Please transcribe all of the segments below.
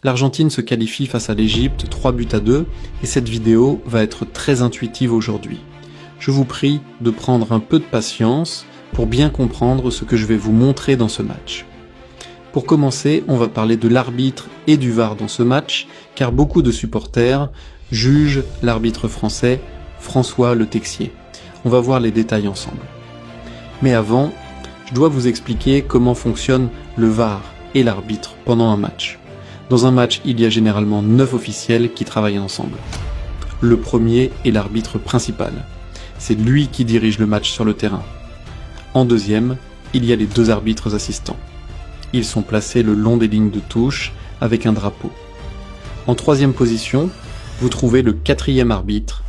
L'Argentine se qualifie face à l'Égypte 3-2 et cette vidéo va être très intuitive aujourd'hui. Je vous prie de prendre un peu de patience pour bien comprendre ce que je vais vous montrer dans ce match. Pour commencer, on va parler de l'arbitre et du VAR dans ce match, car beaucoup de supporters jugent l'arbitre français, François Le Texier. On va voir les détails ensemble. Mais avant, je dois vous expliquer comment fonctionne le VAR et l'arbitre pendant un match. Dans un match, il y a généralement 9 officiels qui travaillent ensemble. Le premier est l'arbitre principal. C'est lui qui dirige le match sur le terrain. En deuxième, il y a les 2 arbitres assistants. Ils sont placés le long des lignes de touche avec un drapeau. En troisième position, vous trouvez le 4e arbitre.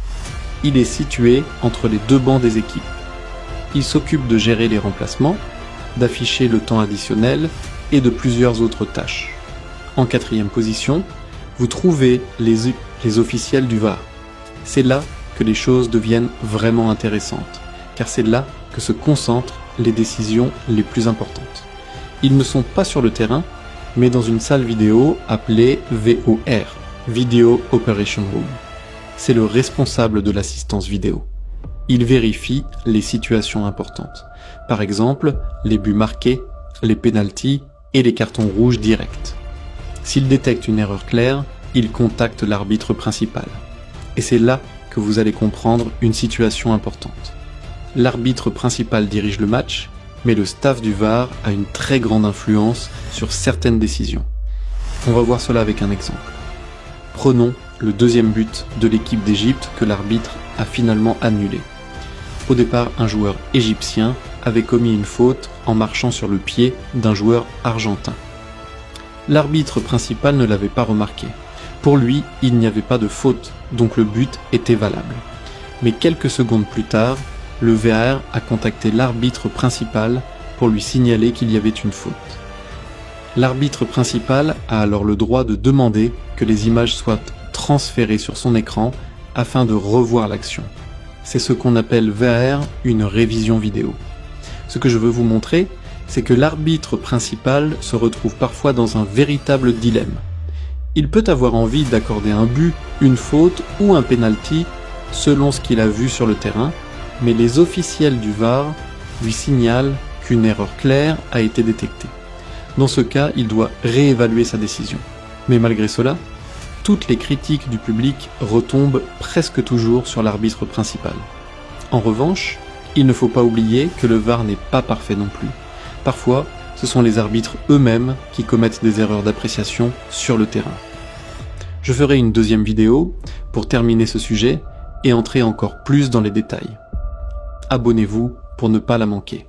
Il est situé entre les 2 bancs des équipes. Il s'occupe de gérer les remplacements, d'afficher le temps additionnel et de plusieurs autres tâches. En 4e position, vous trouvez les officiels du VAR. C'est là que les choses deviennent vraiment intéressantes, car c'est là que se concentrent les décisions les plus importantes. Ils ne sont pas sur le terrain, mais dans une salle vidéo appelée VOR, Video Operation Room. C'est le responsable de l'assistance vidéo. Il vérifie les situations importantes. Par exemple, les buts marqués, les pénaltys et les cartons rouges directs. S'il détecte une erreur claire, il contacte l'arbitre principal. Et c'est là que vous allez comprendre une situation importante. L'arbitre principal dirige le match, mais le staff du VAR a une très grande influence sur certaines décisions. On va voir cela avec un exemple. Prenons le 2e but de l'équipe d'Égypte que l'arbitre a finalement annulé. Au départ, un joueur égyptien avait commis une faute en marchant sur le pied d'un joueur argentin. L'arbitre principal ne l'avait pas remarqué. Pour lui, il n'y avait pas de faute, donc le but était valable. Mais quelques secondes plus tard, le VAR a contacté l'arbitre principal pour lui signaler qu'il y avait une faute. L'arbitre principal a alors le droit de demander que les images soient transférées sur son écran afin de revoir l'action. C'est ce qu'on appelle VAR une révision vidéo. Ce que je veux vous montrer, c'est que l'arbitre principal se retrouve parfois dans un véritable dilemme. Il peut avoir envie d'accorder un but, une faute ou un penalty selon ce qu'il a vu sur le terrain, mais les officiels du VAR lui signalent qu'une erreur claire a été détectée. Dans ce cas, il doit réévaluer sa décision. Mais malgré cela, toutes les critiques du public retombent presque toujours sur l'arbitre principal. En revanche, il ne faut pas oublier que le VAR n'est pas parfait non plus. Parfois, ce sont les arbitres eux-mêmes qui commettent des erreurs d'appréciation sur le terrain. Je ferai une 2e vidéo pour terminer ce sujet et entrer encore plus dans les détails. Abonnez-vous pour ne pas la manquer.